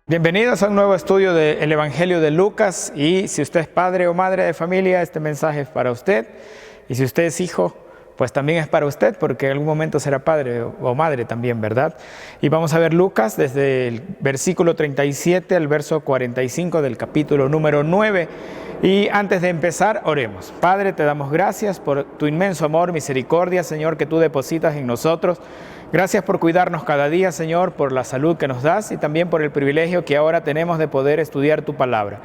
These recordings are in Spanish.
Bienvenidos a un nuevo estudio del Evangelio de Lucas, y si usted es padre o madre de familia, este mensaje es para usted, y si usted es hijo, pues también es para usted, porque en algún momento será padre o madre también, ¿verdad? Y vamos a ver Lucas desde el versículo 37 al verso 45 del capítulo número 9. Y antes de empezar, oremos. Padre, te damos gracias por tu inmenso amor, misericordia, Señor, que tú depositas en nosotros. Gracias por cuidarnos cada día, Señor, por la salud que nos das y también por el privilegio que ahora tenemos de poder estudiar tu palabra.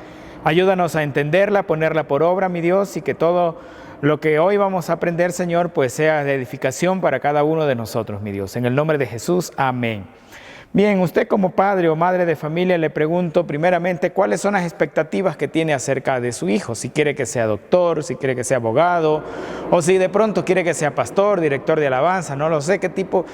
Ayúdanos a entenderla, ponerla por obra, mi Dios, y que todo lo que hoy vamos a aprender, Señor, pues sea de edificación para cada uno de nosotros, mi Dios. En el nombre de Jesús, amén. Bien, usted como padre o madre de familia, le pregunto primeramente cuáles son las expectativas que tiene acerca de su hijo. Si quiere que sea doctor, si quiere que sea abogado, o si de pronto quiere que sea pastor, director de alabanza, no lo sé, qué tipo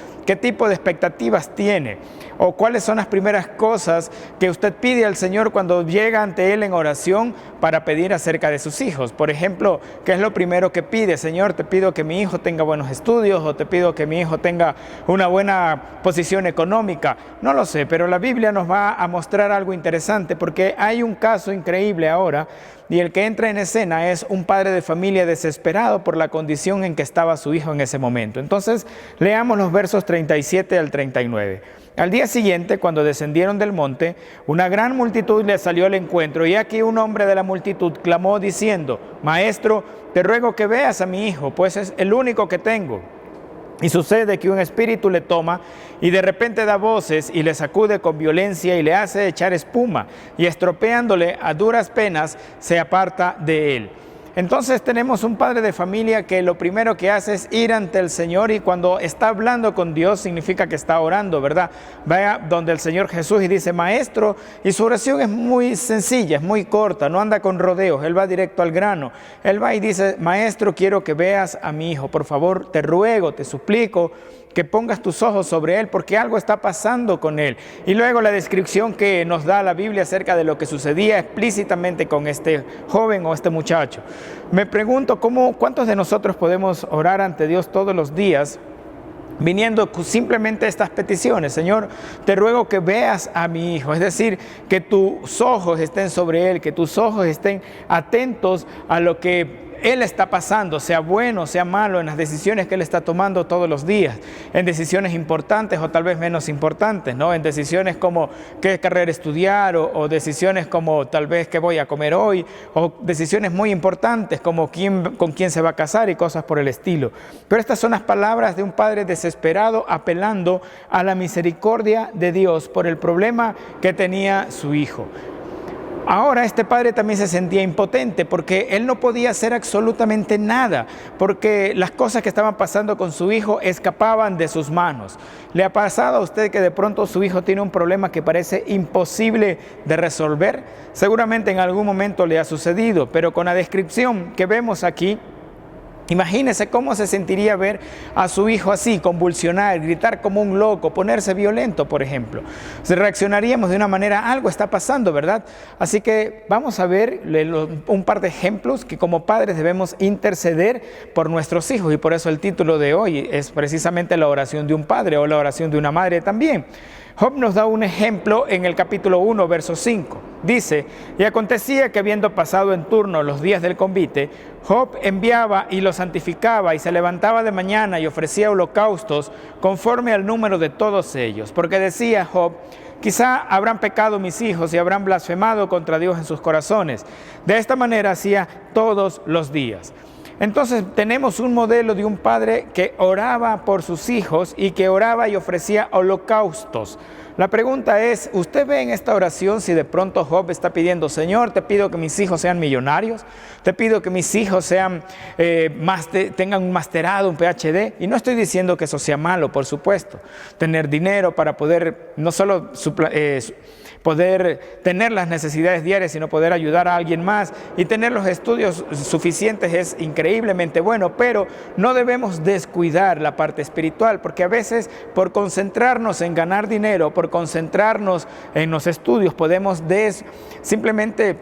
de expectativas tiene. O cuáles son las primeras cosas que usted pide al Señor cuando llega ante Él en oración para pedir acerca de sus hijos. Por ejemplo, ¿qué es lo primero que pide? Señor, te pido que mi hijo tenga buenos estudios, o te pido que mi hijo tenga una buena posición económica. No lo sé, pero la Biblia nos va a mostrar algo interesante, porque hay un caso increíble ahora, y el que entra en escena es un padre de familia desesperado por la condición en que estaba su hijo en ese momento. Entonces, leamos los versos 37 al 39. Al día siguiente, cuando descendieron del monte, una gran multitud le salió al encuentro, y aquí un hombre de la multitud clamó diciendo: Maestro, te ruego que veas a mi hijo, pues es el único que tengo. Y sucede que un espíritu le toma y de repente da voces y le sacude con violencia y le hace echar espuma, y estropeándole a duras penas se aparta de él. Entonces tenemos un padre de familia que lo primero que hace es ir ante el Señor, y cuando está hablando con Dios significa que está orando, ¿verdad? Vaya donde el Señor Jesús y dice: Maestro, y su oración es muy sencilla, es muy corta, no anda con rodeos, Él va directo al grano. Él va y dice: Maestro, quiero que veas a mi hijo, por favor, te ruego, te suplico que pongas tus ojos sobre él, porque algo está pasando con él. Y luego la descripción que nos da la Biblia acerca de lo que sucedía explícitamente con este joven o este muchacho. Me pregunto cuántos de nosotros podemos orar ante Dios todos los días viniendo simplemente estas peticiones: Señor, te ruego que veas a mi hijo, es decir, que tus ojos estén sobre él, que tus ojos estén atentos a lo que él está pasando, sea bueno, sea malo, en las decisiones que él está tomando todos los días, en decisiones importantes o tal vez menos importantes, ¿no? En decisiones como qué carrera estudiar, o decisiones como tal vez qué voy a comer hoy, o decisiones muy importantes como con quién se va a casar y cosas por el estilo. Pero estas son las palabras de un padre desesperado apelando a la misericordia de Dios por el problema que tenía su hijo. Ahora este padre también se sentía impotente, porque él no podía hacer absolutamente nada, porque las cosas que estaban pasando con su hijo escapaban de sus manos. ¿Le ha pasado a usted que de pronto su hijo tiene un problema que parece imposible de resolver? Seguramente en algún momento le ha sucedido, pero con la descripción que vemos aquí, imagínese cómo se sentiría ver a su hijo así, convulsionar, gritar como un loco, ponerse violento, por ejemplo. Reaccionaríamos de una manera: algo está pasando, ¿verdad? Así que vamos a ver un par de ejemplos que como padres debemos interceder por nuestros hijos, y por eso el título de hoy es precisamente la oración de un padre o la oración de una madre también. Job nos da un ejemplo en el capítulo 1, verso 5. Dice: Y acontecía que, habiendo pasado en turno los días del convite, Job enviaba y los santificaba, y se levantaba de mañana y ofrecía holocaustos conforme al número de todos ellos. Porque decía Job: quizá habrán pecado mis hijos y habrán blasfemado contra Dios en sus corazones. De esta manera hacía todos los días. Entonces tenemos un modelo de un padre que oraba por sus hijos y que oraba y ofrecía holocaustos. La pregunta es: ¿usted ve en esta oración si de pronto Job está pidiendo: Señor, te pido que mis hijos sean millonarios, te pido que mis hijos sean tengan un masterado, un PhD? Y no estoy diciendo que eso sea malo, por supuesto. Tener dinero para poder no solo poder tener las necesidades diarias, sino poder ayudar a alguien más, y tener los estudios suficientes es increíblemente bueno, pero no debemos descuidar la parte espiritual, porque a veces por concentrarnos en ganar dinero, por concentrarnos en los estudios, podemos simplemente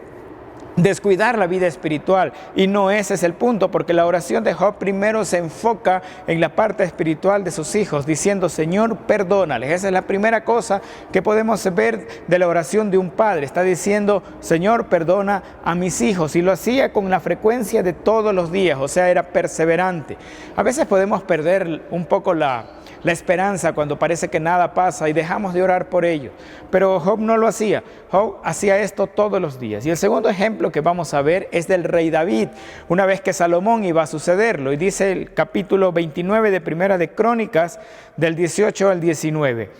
descuidar la vida espiritual, y no ese es el punto, porque la oración de Job primero se enfoca en la parte espiritual de sus hijos, diciendo: Señor, perdónales. Esa es la primera cosa que podemos ver de la oración de un padre. Está diciendo: Señor, perdona a mis hijos, y lo hacía con la frecuencia de todos los días, o sea, era perseverante. A veces podemos perder un poco la esperanza cuando parece que nada pasa y dejamos de orar por ello, pero Job no lo hacía. Job hacía esto todos los días. Y el segundo ejemplo que vamos a ver es del rey David, una vez que Salomón iba a sucederlo, y dice el capítulo 29 de Primera de Crónicas, del 18 al 19: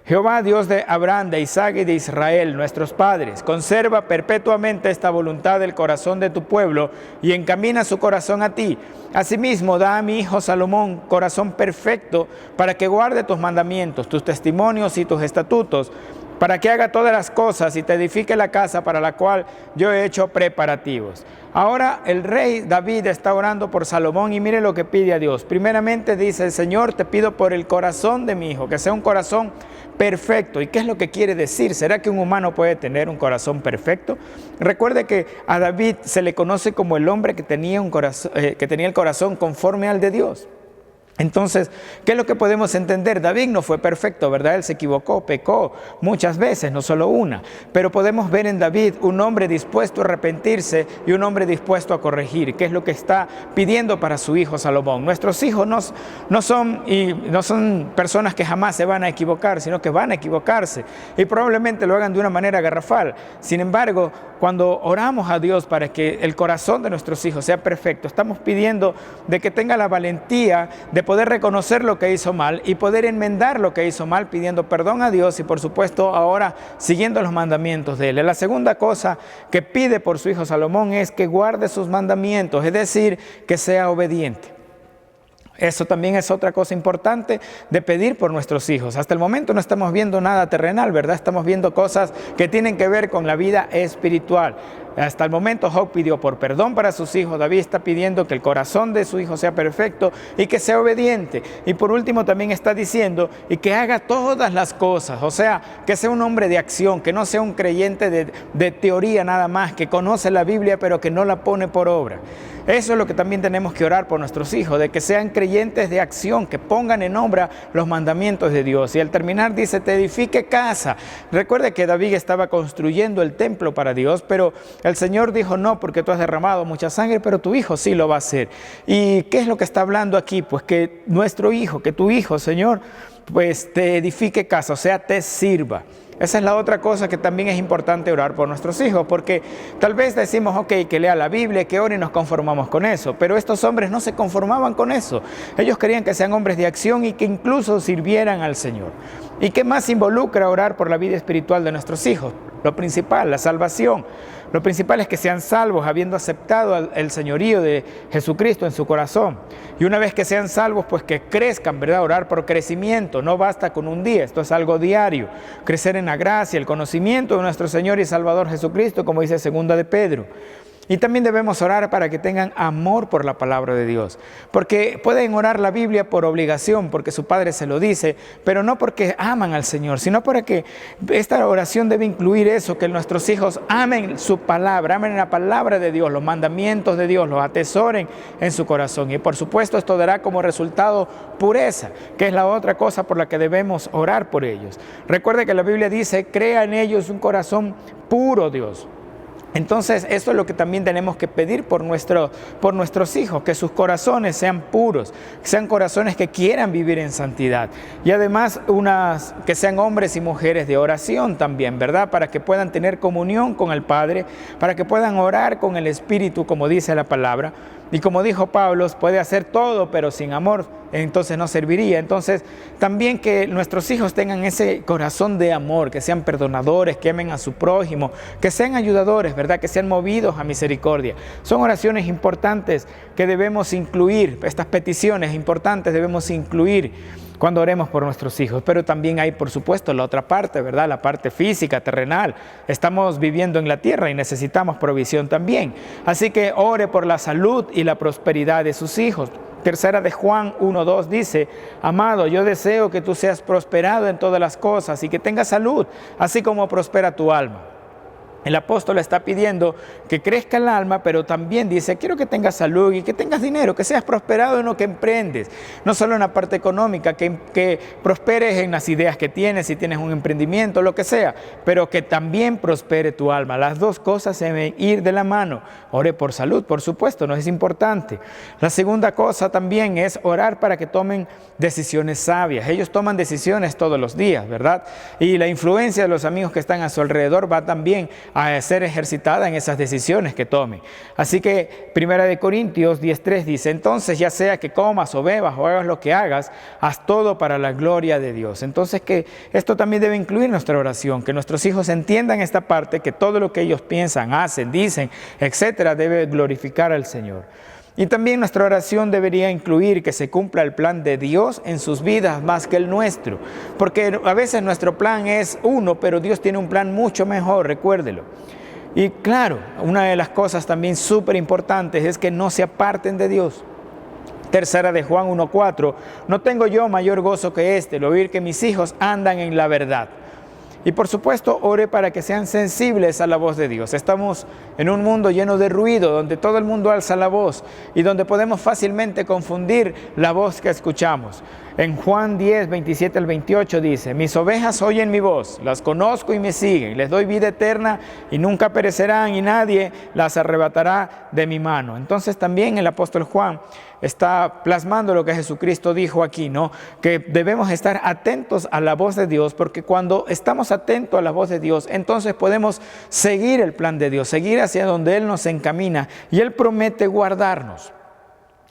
Jehová, Dios de Abraham, de Isaac y de Israel, nuestros padres, conserva perpetuamente esta voluntad del corazón de tu pueblo y encamina su corazón a ti. Asimismo, da a mi hijo Salomón corazón perfecto para que guarde tus mandamientos, tus testimonios y tus estatutos, para que haga todas las cosas y te edifique la casa para la cual yo he hecho preparativos. Ahora el rey David está orando por Salomón, y mire lo que pide a Dios. Primeramente dice: Señor, te pido por el corazón de mi hijo, que sea un corazón perfecto. ¿Y qué es lo que quiere decir? ¿Será que un humano puede tener un corazón perfecto? Recuerde que a David se le conoce como el hombre que tenía el corazón conforme al de Dios. Entonces, ¿qué es lo que podemos entender? David no fue perfecto, ¿verdad? Él se equivocó, pecó muchas veces, no solo una. Pero podemos ver en David un hombre dispuesto a arrepentirse y un hombre dispuesto a corregir, que es lo que está pidiendo para su hijo Salomón. Nuestros hijos no son personas que jamás se van a equivocar, sino que van a equivocarse, y probablemente lo hagan de una manera garrafal. Sin embargo, cuando oramos a Dios para que el corazón de nuestros hijos sea perfecto, estamos pidiendo de que tenga la valentía de poder reconocer lo que hizo mal y poder enmendar lo que hizo mal, pidiendo perdón a Dios y, por supuesto, ahora siguiendo los mandamientos de Él. La segunda cosa que pide por su hijo Salomón es que guarde sus mandamientos, es decir, que sea obediente. Eso también es otra cosa importante de pedir por nuestros hijos. Hasta el momento no estamos viendo nada terrenal, ¿verdad? Estamos viendo cosas que tienen que ver con la vida espiritual. Hasta el momento Job pidió por perdón para sus hijos. David está pidiendo que el corazón de su hijo sea perfecto y que sea obediente. Y por último también está diciendo y que haga todas las cosas. O sea, que sea un hombre de acción, que no sea un creyente de teoría nada más, que conoce la Biblia pero que no la pone por obra. Eso es lo que también tenemos que orar por nuestros hijos, de que sean creyentes de acción, que pongan en obra los mandamientos de Dios. Y al terminar dice: te edifique casa. Recuerde que David estaba construyendo el templo para Dios, pero el Señor dijo: no, porque tú has derramado mucha sangre, pero tu hijo sí lo va a hacer. ¿Y qué es lo que está hablando aquí? Pues que nuestro hijo, que tu hijo, Señor, pues te edifique casa, o sea, te sirva. Esa es la otra cosa que también es importante orar por nuestros hijos, porque tal vez decimos, ok, que lea la Biblia, que ore y nos conformamos con eso, pero estos hombres no se conformaban con eso. Ellos querían que sean hombres de acción y que incluso sirvieran al Señor. ¿Y qué más involucra orar por la vida espiritual de nuestros hijos? Lo principal, la salvación. Lo principal es que sean salvos, habiendo aceptado el señorío de Jesucristo en su corazón. Y una vez que sean salvos, pues que crezcan, ¿verdad? Orar por crecimiento. No basta con un día, esto es algo diario. Crecer en la gracia, el conocimiento de nuestro Señor y Salvador Jesucristo, como dice 2 de Pedro. Y también debemos orar para que tengan amor por la palabra de Dios. Porque pueden orar la Biblia por obligación, porque su padre se lo dice, pero no porque aman al Señor, sino para que esta oración debe incluir eso, que nuestros hijos amen su palabra, amen la palabra de Dios, los mandamientos de Dios, los atesoren en su corazón. Y por supuesto esto dará como resultado pureza, que es la otra cosa por la que debemos orar por ellos. Recuerde que la Biblia dice: crea en ellos un corazón puro, Dios. Entonces, esto es lo que también tenemos que pedir por nuestros hijos, que sus corazones sean puros, que sean corazones que quieran vivir en santidad. Y además, que sean hombres y mujeres de oración también, ¿verdad? Para que puedan tener comunión con el Padre, para que puedan orar con el Espíritu, como dice la palabra. Y como dijo Pablo, puede hacer todo, pero sin amor, entonces no serviría. Entonces, también que nuestros hijos tengan ese corazón de amor, que sean perdonadores, que amen a su prójimo, que sean ayudadores, ¿verdad? Que sean movidos a misericordia. Son oraciones importantes que debemos incluir, estas peticiones importantes debemos incluir cuando oremos por nuestros hijos. Pero también hay, por supuesto, la otra parte, ¿verdad? La parte física, terrenal. Estamos viviendo en la tierra y necesitamos provisión también. Así que ore por la salud y la prosperidad de sus hijos. Tercera de Juan 1:2 dice: amado, yo deseo que tú seas prosperado en todas las cosas y que tengas salud, así como prospera tu alma. El apóstol está pidiendo que crezca el alma, pero también dice, quiero que tengas salud y que tengas dinero, que seas prosperado en lo que emprendes. No solo en la parte económica, que prosperes en las ideas que tienes, si tienes un emprendimiento, lo que sea, pero que también prospere tu alma. Las dos cosas deben ir de la mano. Ore por salud, por supuesto, no es importante. La segunda cosa también es orar para que tomen decisiones sabias. Ellos toman decisiones todos los días, ¿verdad? Y la influencia de los amigos que están a su alrededor va también a ser ejercitada en esas decisiones que tome. Así que 1 Corintios 10:3 dice, entonces ya sea que comas o bebas o hagas lo que hagas, haz todo para la gloria de Dios. Entonces que esto también debe incluir nuestra oración, que nuestros hijos entiendan esta parte, que todo lo que ellos piensan, hacen, dicen, etcétera, debe glorificar al Señor. Y también nuestra oración debería incluir que se cumpla el plan de Dios en sus vidas más que el nuestro. Porque a veces nuestro plan es uno, pero Dios tiene un plan mucho mejor, recuérdelo. Y claro, una de las cosas también súper importantes es que no se aparten de Dios. Tercera de Juan 1:4, no tengo yo mayor gozo que este, el oír que mis hijos andan en la verdad. Y por supuesto, ore para que sean sensibles a la voz de Dios. Estamos en un mundo lleno de ruido, donde todo el mundo alza la voz y donde podemos fácilmente confundir la voz que escuchamos. En Juan 10, 27 al 28 dice, mis ovejas oyen mi voz, las conozco y me siguen, les doy vida eterna y nunca perecerán y nadie las arrebatará de mi mano. Entonces también el apóstol Juan está plasmando lo que Jesucristo dijo aquí, ¿no? Que debemos estar atentos a la voz de Dios, porque cuando estamos atentos a la voz de Dios, entonces podemos seguir el plan de Dios, seguir hacia donde Él nos encamina y Él promete guardarnos.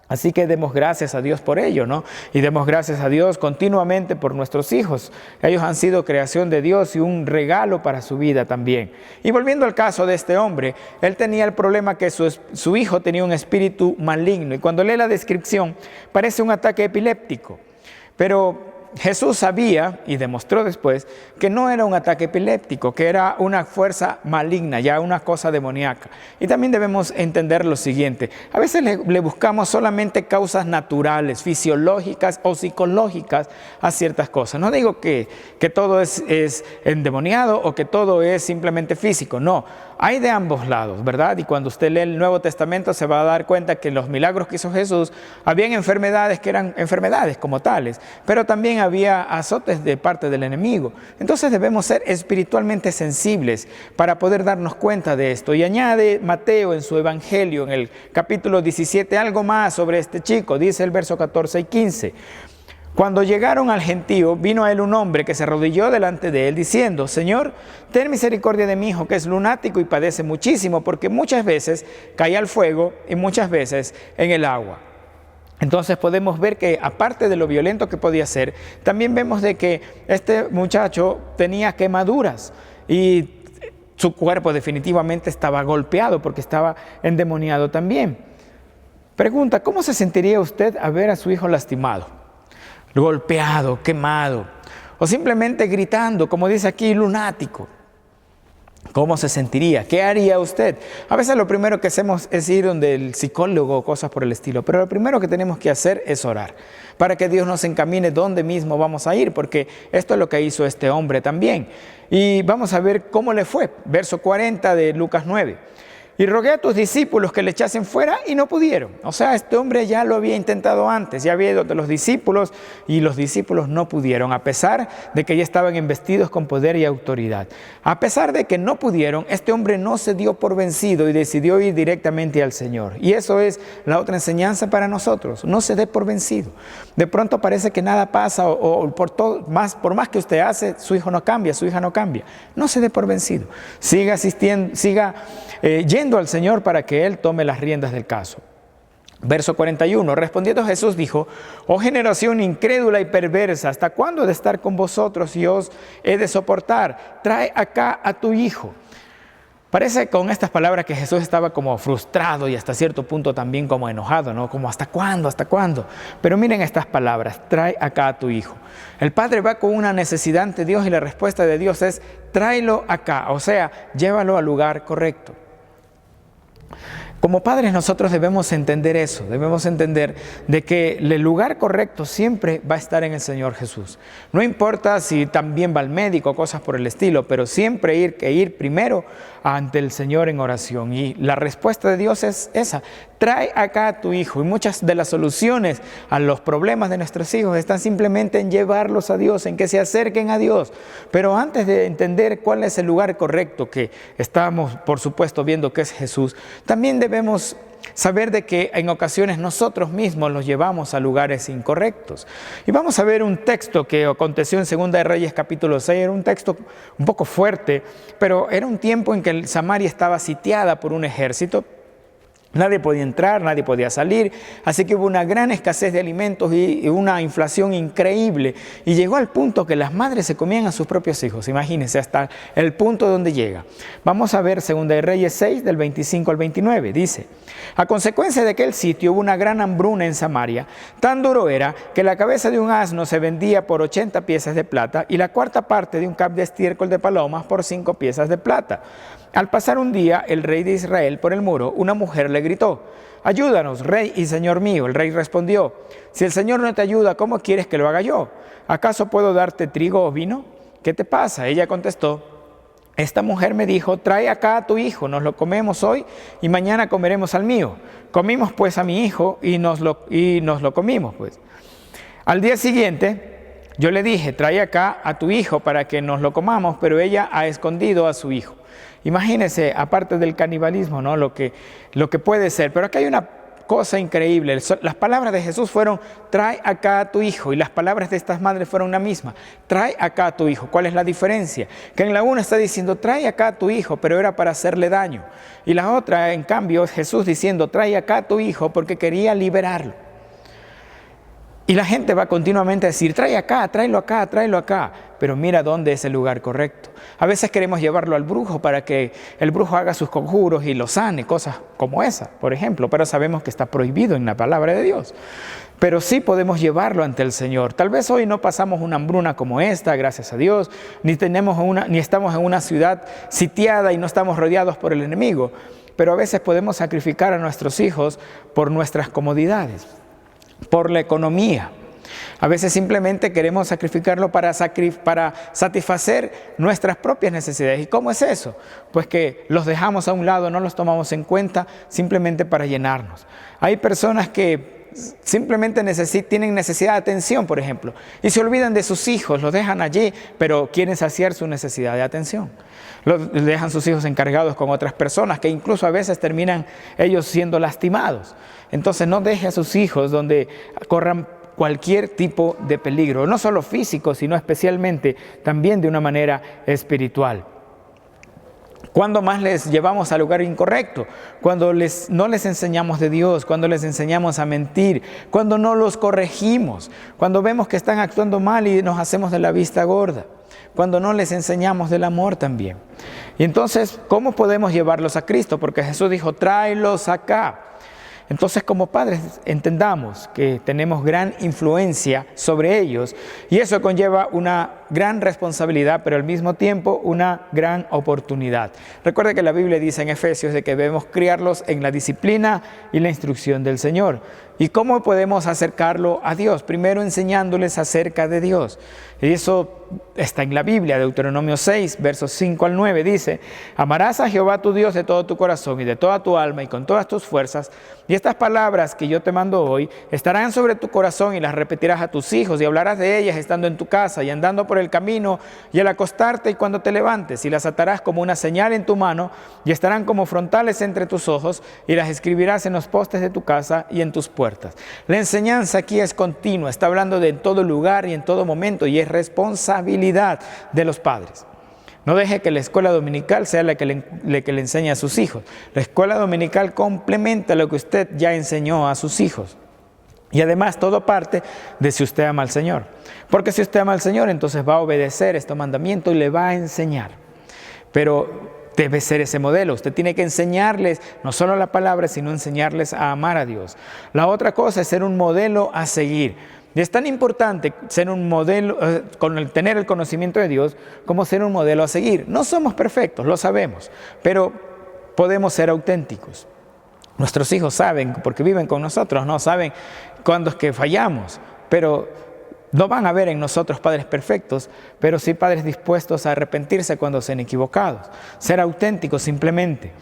Así que demos gracias a Dios por ello, ¿no? Y demos gracias a Dios continuamente por nuestros hijos. Ellos han sido creación de Dios y un regalo para su vida también. Y volviendo al caso de este hombre, él tenía el problema que su hijo tenía un espíritu maligno. Y cuando lee la descripción, parece un ataque epiléptico. Pero Jesús sabía y demostró después que no era un ataque epiléptico, que era una fuerza maligna, ya una cosa demoníaca. Y también debemos entender lo siguiente, a veces le buscamos solamente causas naturales, fisiológicas o psicológicas a ciertas cosas. No digo que todo es endemoniado o que todo es simplemente físico, no. Hay de ambos lados, ¿verdad? Y cuando usted lee el Nuevo Testamento se va a dar cuenta que los milagros que hizo Jesús, habían enfermedades que eran enfermedades como tales, pero también había azotes de parte del enemigo. Entonces debemos ser espiritualmente sensibles para poder darnos cuenta de esto. Y añade Mateo en su Evangelio, en el capítulo 17, algo más sobre este chico. Dice el verso 14 y 15. Cuando llegaron al gentío, vino a él un hombre que se arrodilló delante de él diciendo, Señor, ten misericordia de mi hijo, que es lunático y padece muchísimo, porque muchas veces cae al fuego y muchas veces en el agua. Entonces podemos ver que aparte de lo violento que podía ser, también vemos de que este muchacho tenía quemaduras y su cuerpo definitivamente estaba golpeado porque estaba endemoniado también. Pregunta, ¿cómo se sentiría usted al ver a su hijo lastimado, golpeado, quemado, o simplemente gritando, como dice aquí, lunático? ¿Cómo se sentiría? ¿Qué haría usted? A veces lo primero que hacemos es ir donde el psicólogo o cosas por el estilo, pero lo primero que tenemos que hacer es orar para que Dios nos encamine dónde mismo vamos a ir, porque esto es lo que hizo este hombre también. Y vamos a ver cómo le fue. Verso 40 de Lucas 9. Y rogué a tus discípulos que le echasen fuera y no pudieron. O sea, este hombre ya lo había intentado antes, ya había ido de los discípulos y los discípulos no pudieron, a pesar de que ya estaban investidos con poder y autoridad. A pesar de que no pudieron, este hombre no se dio por vencido y decidió ir directamente al Señor. Y eso es la otra enseñanza para nosotros, no se dé por vencido. De pronto parece que nada pasa o por más que usted hace, su hijo no cambia, su hija no cambia. No se dé por vencido. Siga asistiendo, siga yendo al Señor para que Él tome las riendas del caso. Verso 41, respondiendo Jesús dijo, oh generación incrédula y perversa, ¿hasta cuándo he de estar con vosotros y os he de soportar? Trae acá a tu hijo. Parece con estas palabras que Jesús estaba como frustrado y hasta cierto punto también como enojado, ¿no? Como ¿hasta cuándo? ¿Hasta cuándo? Pero miren estas palabras, trae acá a tu hijo. El padre va con una necesidad ante Dios y la respuesta de Dios es, tráelo acá, o sea, llévalo al lugar correcto. Como padres nosotros debemos entender eso, debemos entender de que el lugar correcto siempre va a estar en el Señor Jesús. No importa si también va al médico, cosas por el estilo, pero siempre ir primero ante el Señor en oración. Y la respuesta de Dios es esa: trae acá a tu hijo. Y muchas de las soluciones a los problemas de nuestros hijos están simplemente en llevarlos a Dios, en que se acerquen a Dios. Pero antes de entender cuál es el lugar correcto, que estamos por supuesto viendo que es Jesús, también debemos saber de que en ocasiones nosotros mismos los llevamos a lugares incorrectos. Y vamos a ver un texto que aconteció en Segunda de Reyes capítulo 6, era un texto un poco fuerte, pero era un tiempo en que Samaria estaba sitiada por un ejército. Nadie podía entrar, nadie podía salir, así que hubo una gran escasez de alimentos y una inflación increíble. Y llegó al punto que las madres se comían a sus propios hijos, imagínense hasta el punto donde llega. Vamos a ver 2 de Reyes 6, del 25 al 29, dice: a consecuencia de aquel sitio hubo una gran hambruna en Samaria, tan duro era que la cabeza de un asno se vendía por 80 piezas de plata y la cuarta parte de un cap de estiércol de palomas por 5 piezas de plata. Al pasar un día el rey de Israel por el muro, una mujer le gritó: ayúdanos, rey y señor mío. El rey respondió: si el Señor no te ayuda, ¿cómo quieres que lo haga yo? ¿Acaso puedo darte trigo o vino? ¿Qué te pasa? Ella contestó: esta mujer me dijo: trae acá a tu hijo, nos lo comemos hoy y mañana comeremos al mío. Comimos pues a mi hijo y nos lo comimos pues. Al día siguiente yo le dije: trae acá a tu hijo para que nos lo comamos, pero ella ha escondido a su hijo. Imagínense, aparte del canibalismo, ¿no? Lo que puede ser. Pero acá hay una cosa increíble. Las palabras de Jesús fueron: trae acá a tu hijo. Y las palabras de estas madres fueron la misma: trae acá a tu hijo. ¿Cuál es la diferencia? Que en la una está diciendo: trae acá a tu hijo, pero era para hacerle daño. Y la otra, en cambio, es Jesús diciendo: trae acá a tu hijo porque quería liberarlo. Y la gente va continuamente a decir: trae acá, tráelo acá, tráelo acá. Pero mira dónde es el lugar correcto. A veces queremos llevarlo al brujo para que el brujo haga sus conjuros y lo sane, cosas como esa, por ejemplo. Pero sabemos que está prohibido en la palabra de Dios. Pero sí podemos llevarlo ante el Señor. Tal vez hoy no pasamos una hambruna como esta, gracias a Dios, ni estamos en una ciudad sitiada y no estamos rodeados por el enemigo. Pero a veces podemos sacrificar a nuestros hijos por nuestras comodidades, por la economía. A veces simplemente queremos sacrificarlo para satisfacer nuestras propias necesidades. ¿Y cómo es eso? Pues que los dejamos a un lado, no los tomamos en cuenta simplemente para llenarnos. Hay personas que simplemente tienen necesidad de atención, por ejemplo, y se olvidan de sus hijos, los dejan allí, pero quieren saciar su necesidad de atención. Dejan sus hijos encargados con otras personas que incluso a veces terminan ellos siendo lastimados. Entonces no deje a sus hijos donde corran cualquier tipo de peligro, no solo físico, sino especialmente también de una manera espiritual. ¿Cuándo más les llevamos al lugar incorrecto? Cuando no les enseñamos de Dios, cuando les enseñamos a mentir, cuando no los corregimos, cuando vemos que están actuando mal y nos hacemos de la vista gorda, cuando no les enseñamos del amor también. Y entonces, ¿cómo podemos llevarlos a Cristo? Porque Jesús dijo: tráelos acá. Entonces, como padres, entendamos que tenemos gran influencia sobre ellos y eso conlleva una gran responsabilidad, pero al mismo tiempo una gran oportunidad. Recuerde que la Biblia dice en Efesios de que debemos criarlos en la disciplina y la instrucción del Señor. ¿Y cómo podemos acercarlo a Dios? Primero enseñándoles acerca de Dios. Y eso está en la Biblia, Deuteronomio 6, versos 5 al 9, dice: amarás a Jehová tu Dios de todo tu corazón y de toda tu alma y con todas tus fuerzas. Y estas palabras que yo te mando hoy estarán sobre tu corazón y las repetirás a tus hijos y hablarás de ellas estando en tu casa y andando por el camino y al acostarte y cuando te levantes, y las atarás como una señal en tu mano y estarán como frontales entre tus ojos y las escribirás en los postes de tu casa y en tus puertas. La enseñanza aquí es continua, está hablando de en todo lugar y en todo momento y es responsabilidad de los padres. No deje que la escuela dominical sea la que le enseñe a sus hijos. La escuela dominical complementa lo que usted ya enseñó a sus hijos. Y además todo parte de si usted ama al Señor. Porque si usted ama al Señor, entonces va a obedecer este mandamiento y le va a enseñar. Pero debe ser ese modelo. Usted tiene que enseñarles no solo la palabra, sino enseñarles a amar a Dios. La otra cosa es ser un modelo a seguir. Y es tan importante ser un modelo, tener el conocimiento de Dios, como ser un modelo a seguir. No somos perfectos, lo sabemos, pero podemos ser auténticos. Nuestros hijos saben, porque viven con nosotros, no saben cuándo es que fallamos, pero no van a ver en nosotros padres perfectos, pero sí padres dispuestos a arrepentirse cuando sean equivocados, ser auténticos simplemente.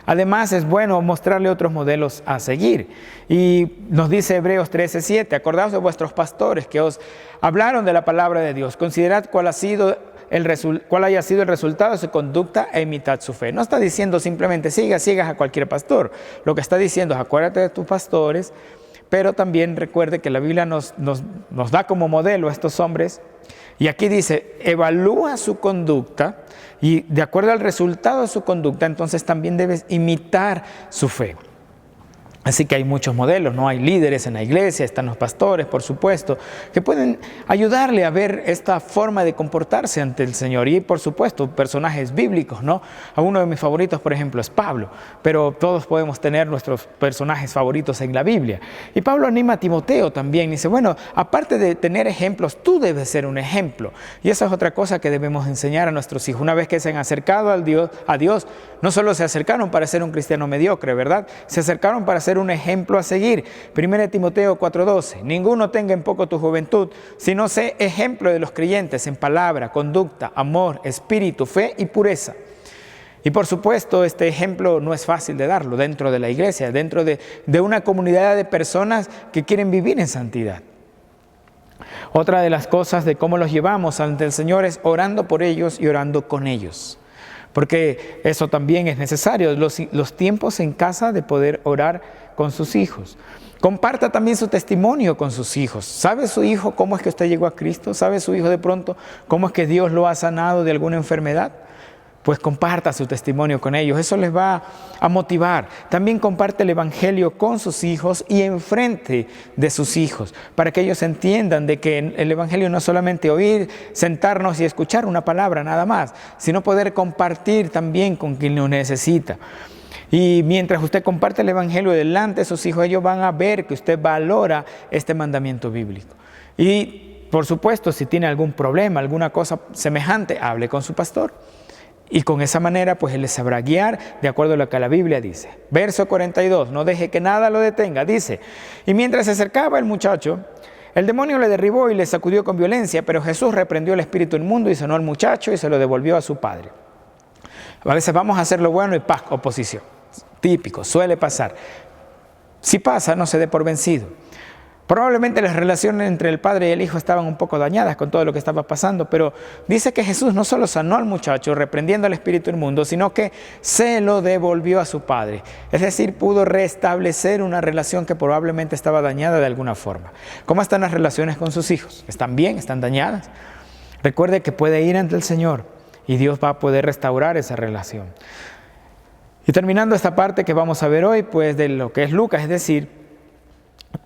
Además, es bueno mostrarle otros modelos a seguir. Y nos dice Hebreos 13:7, acordaos de vuestros pastores que os hablaron de la palabra de Dios, considerad cuál haya sido el resultado de su conducta e imitad su fe. No está diciendo simplemente sigas a cualquier pastor. Lo que está diciendo es acuérdate de tus pastores, pero también recuerde que la Biblia nos da como modelo a estos hombres. Y aquí dice, evalúa su conducta y de acuerdo al resultado de su conducta, entonces también debes imitar su fe. Así que hay muchos modelos, ¿no? Hay líderes en la iglesia, están los pastores, por supuesto, que pueden ayudarle a ver esta forma de comportarse ante el Señor. Y, por supuesto, personajes bíblicos, ¿no? Uno de mis favoritos, por ejemplo, es Pablo, pero todos podemos tener nuestros personajes favoritos en la Biblia. Y Pablo anima a Timoteo también, dice, bueno, aparte de tener ejemplos, tú debes ser un ejemplo. Y esa es otra cosa que debemos enseñar a nuestros hijos. Una vez que se han acercado a Dios, no solo se acercaron para ser un cristiano mediocre, ¿verdad? Se acercaron para ser un ejemplo a seguir. 1 Timoteo 4:12, ninguno tenga en poco tu juventud, sino sé ejemplo de los creyentes en palabra, conducta, amor, espíritu, fe y pureza. Y por supuesto, este ejemplo no es fácil de darlo dentro de la iglesia, dentro de una comunidad de personas que quieren vivir en santidad. Otra de las cosas de cómo los llevamos ante el Señor es orando por ellos y orando con ellos. Porque eso también es necesario, los tiempos en casa de poder orar con sus hijos. Comparta también su testimonio con sus hijos. ¿Sabe su hijo cómo es que usted llegó a Cristo? ¿Sabe su hijo de pronto cómo es que Dios lo ha sanado de alguna enfermedad? Pues comparta su testimonio con ellos, eso les va a motivar. También comparte el Evangelio con sus hijos y enfrente de sus hijos, para que ellos entiendan de que el Evangelio no es solamente oír, sentarnos y escuchar una palabra nada más, sino poder compartir también con quien lo necesita. Y mientras usted comparte el Evangelio delante de sus hijos, ellos van a ver que usted valora este mandamiento bíblico. Y por supuesto, si tiene algún problema, alguna cosa semejante, hable con su pastor. Y con esa manera, pues Él les sabrá guiar de acuerdo a lo que la Biblia dice. Verso 42, no deje que nada lo detenga. Dice, y mientras se acercaba el muchacho, el demonio le derribó y le sacudió con violencia, pero Jesús reprendió el espíritu inmundo y sanó al muchacho y se lo devolvió a su padre. A veces vamos a hacer lo bueno y paz, oposición. Típico, suele pasar. Si pasa, no se dé por vencido. Probablemente las relaciones entre el padre y el hijo estaban un poco dañadas con todo lo que estaba pasando, pero dice que Jesús no solo sanó al muchacho reprendiendo al espíritu inmundo, sino que se lo devolvió a su padre. Es decir, pudo restablecer una relación que probablemente estaba dañada de alguna forma. ¿Cómo están las relaciones con sus hijos? ¿Están bien? ¿Están dañadas? Recuerde que puede ir ante el Señor y Dios va a poder restaurar esa relación. Y terminando esta parte que vamos a ver hoy, pues de lo que es Lucas, es decir,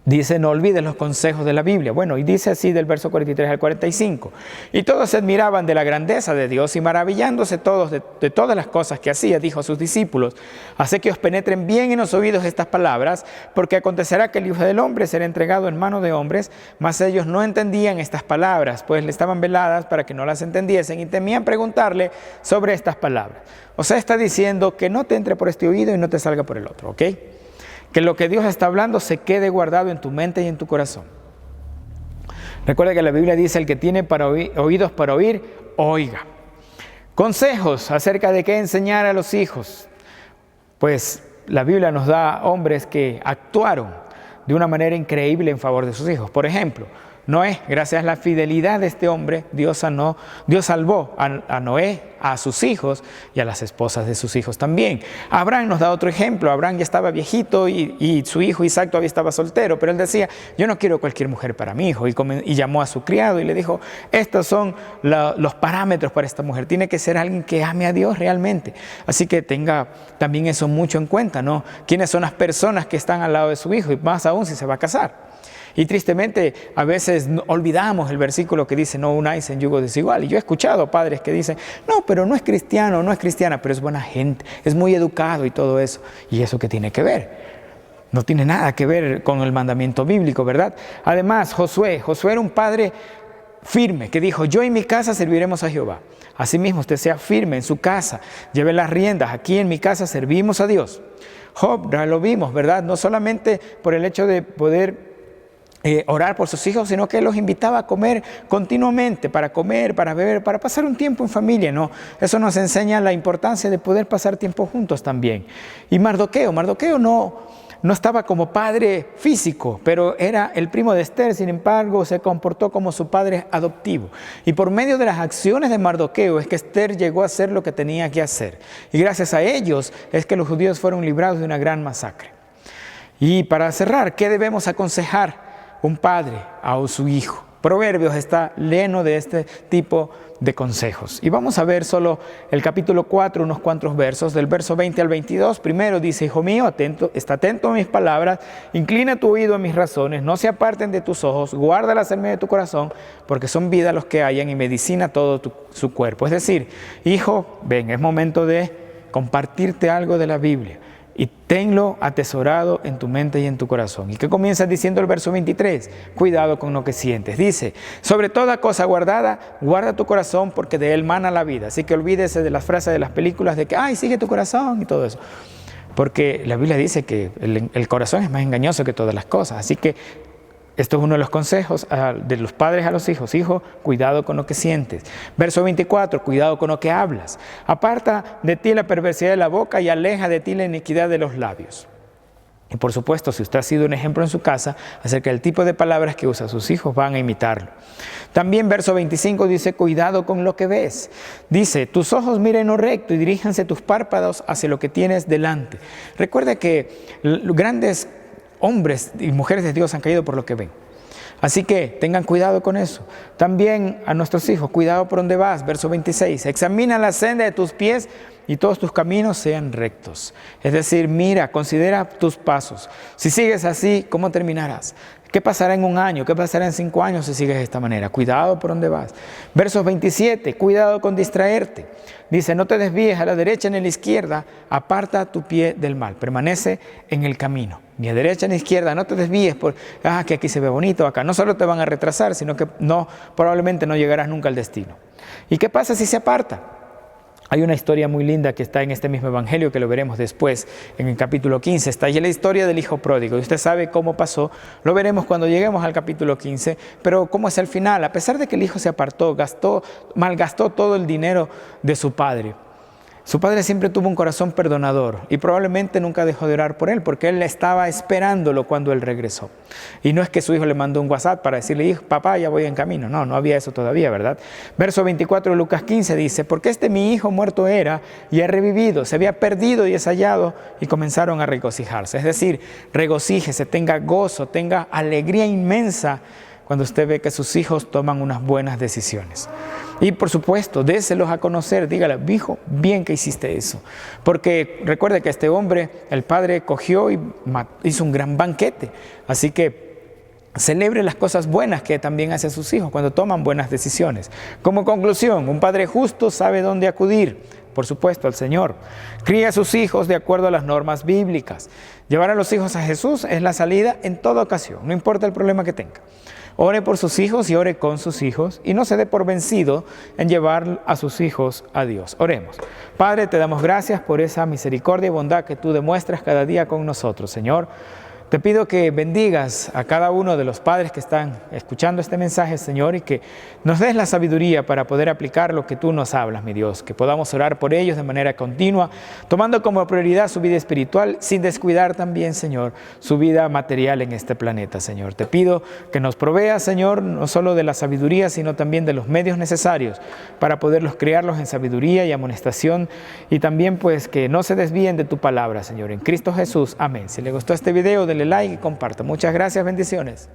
dice, no olvides los consejos de la Biblia. Bueno, y dice así del verso 43 al 45. Y todos se admiraban de la grandeza de Dios y maravillándose todos de todas las cosas que hacía, dijo a sus discípulos, haced que os penetren bien en los oídos estas palabras, porque acontecerá que el Hijo del Hombre será entregado en manos de hombres, mas ellos no entendían estas palabras, pues le estaban veladas para que no las entendiesen y temían preguntarle sobre estas palabras. O sea, está diciendo que no te entre por este oído y no te salga por el otro, ¿ok? Que lo que Dios está hablando se quede guardado en tu mente y en tu corazón. Recuerda que la Biblia dice, el que tiene oídos para oír, oiga. Consejos acerca de qué enseñar a los hijos. Pues la Biblia nos da hombres que actuaron de una manera increíble en favor de sus hijos. Por ejemplo, Noé, gracias a la fidelidad de este hombre, Dios salvó a Noé, a sus hijos y a las esposas de sus hijos también. Abraham nos da otro ejemplo. Abraham ya estaba viejito y su hijo Isaac todavía estaba soltero, pero él decía, yo no quiero cualquier mujer para mi hijo. Y llamó a su criado y le dijo, estos son los parámetros para esta mujer. Tiene que ser alguien que ame a Dios realmente. Así que tenga también eso mucho en cuenta, ¿no? ¿Quiénes son las personas que están al lado de su hijo? Y más aún si se va a casar. Y tristemente a veces olvidamos el versículo que dice no unáis en yugo desigual. Y yo he escuchado padres que dicen, no, pero no es cristiano, no es cristiana, pero es buena gente, es muy educado y todo eso. ¿Y eso qué tiene que ver? No tiene nada que ver con el mandamiento bíblico, ¿verdad? Además, Josué era un padre firme que dijo, yo y mi casa serviremos a Jehová. Asimismo, usted sea firme en su casa, lleve las riendas, aquí en mi casa servimos a Dios. Job, ya lo vimos, ¿verdad? No solamente por el hecho de poder orar por sus hijos, sino que los invitaba a comer continuamente, para comer, para beber, para pasar un tiempo en familia, ¿no? Eso nos enseña la importancia de poder pasar tiempo juntos también. Y Mardoqueo no estaba como padre físico, pero era el primo de Esther, sin embargo, se comportó como su padre adoptivo. Y por medio de las acciones de Mardoqueo es que Esther llegó a hacer lo que tenía que hacer. Y gracias a ellos es que los judíos fueron librados de una gran masacre. Y para cerrar, ¿qué debemos aconsejar un padre a su hijo? Proverbios está lleno de este tipo de consejos. Y vamos a ver solo el capítulo 4, unos cuantos versos, del verso 20 al 22. Primero dice: hijo mío, está atento a mis palabras, inclina tu oído a mis razones, no se aparten de tus ojos, guárdalas en medio de tu corazón, porque son vida los que hallan y medicina todo su cuerpo. Es decir, hijo, ven, es momento de compartirte algo de la Biblia. Y tenlo atesorado en tu mente y en tu corazón. ¿Y qué comienza diciendo el verso 23? Cuidado con lo que sientes. Dice: sobre toda cosa guardada, guarda tu corazón, porque de él mana la vida. Así que olvídese de las frases de las películas de que, ay, sigue tu corazón y todo eso. Porque la Biblia dice que el corazón es más engañoso que todas las cosas. Así que esto es uno de los consejos de los padres a los hijos. Hijo, cuidado con lo que sientes. Verso 24, cuidado con lo que hablas. Aparta de ti la perversidad de la boca y aleja de ti la iniquidad de los labios. Y por supuesto, si usted ha sido un ejemplo en su casa acerca del tipo de palabras que usa, sus hijos van a imitarlo. También verso 25 dice: cuidado con lo que ves. Dice: tus ojos miren lo recto y diríjanse tus párpados hacia lo que tienes delante. Recuerda que grandes hombres y mujeres de Dios han caído por lo que ven. Así que tengan cuidado con eso. También a nuestros hijos: cuidado por donde vas. Verso 26. Examina la senda de tus pies y todos tus caminos sean rectos. Es decir, mira, considera tus pasos. Si sigues así, ¿cómo terminarás? ¿Qué pasará en un año? ¿Qué pasará en 5 años si sigues de esta manera? Cuidado por donde vas. Versos 27, cuidado con distraerte. Dice: no te desvíes a la derecha ni a la izquierda, aparta tu pie del mal. Permanece en el camino. Ni a derecha ni a izquierda, no te desvíes por, que aquí se ve bonito, acá. No solo te van a retrasar, sino que probablemente no llegarás nunca al destino. ¿Y qué pasa si se aparta? Hay una historia muy linda que está en este mismo evangelio, que lo veremos después en el capítulo 15. Está allí la historia del hijo pródigo. Y usted sabe cómo pasó. Lo veremos cuando lleguemos al capítulo 15. Pero cómo es el final. A pesar de que el hijo se apartó, malgastó todo el dinero de su padre. Su padre siempre tuvo un corazón perdonador y probablemente nunca dejó de orar por él, porque él estaba esperándolo cuando él regresó. Y no es que su hijo le mandó un WhatsApp para decirle: hijo, papá, ya voy en camino. No había eso todavía, ¿verdad? Verso 24 de Lucas 15 dice: porque mi hijo muerto era y ha revivido, se había perdido y es hallado, y comenzaron a regocijarse. Es decir, regocíjese, tenga gozo, tenga alegría inmensa cuando usted ve que sus hijos toman unas buenas decisiones. Y por supuesto, déselos a conocer, dígale: hijo, bien que hiciste eso. Porque recuerde que este hombre, el padre cogió y hizo un gran banquete. Así que celebre las cosas buenas que también hacen sus hijos cuando toman buenas decisiones. Como conclusión, un padre justo sabe dónde acudir. Por supuesto, al Señor. Cría a sus hijos de acuerdo a las normas bíblicas. Llevar a los hijos a Jesús es la salida en toda ocasión, no importa el problema que tenga. Ore por sus hijos y ore con sus hijos, y no se dé por vencido en llevar a sus hijos a Dios. Oremos. Padre, te damos gracias por esa misericordia y bondad que tú demuestras cada día con nosotros, Señor. Te pido que bendigas a cada uno de los padres que están escuchando este mensaje, Señor, y que nos des la sabiduría para poder aplicar lo que tú nos hablas, mi Dios. Que podamos orar por ellos de manera continua, tomando como prioridad su vida espiritual, sin descuidar también, Señor, su vida material en este planeta, Señor. Te pido que nos proveas, Señor, no solo de la sabiduría, sino también de los medios necesarios para poderlos criarlos en sabiduría y amonestación, y también pues que no se desvíen de tu palabra, Señor. En Cristo Jesús, amén. Si le gustó este video, denle like y comparta. Muchas gracias, bendiciones.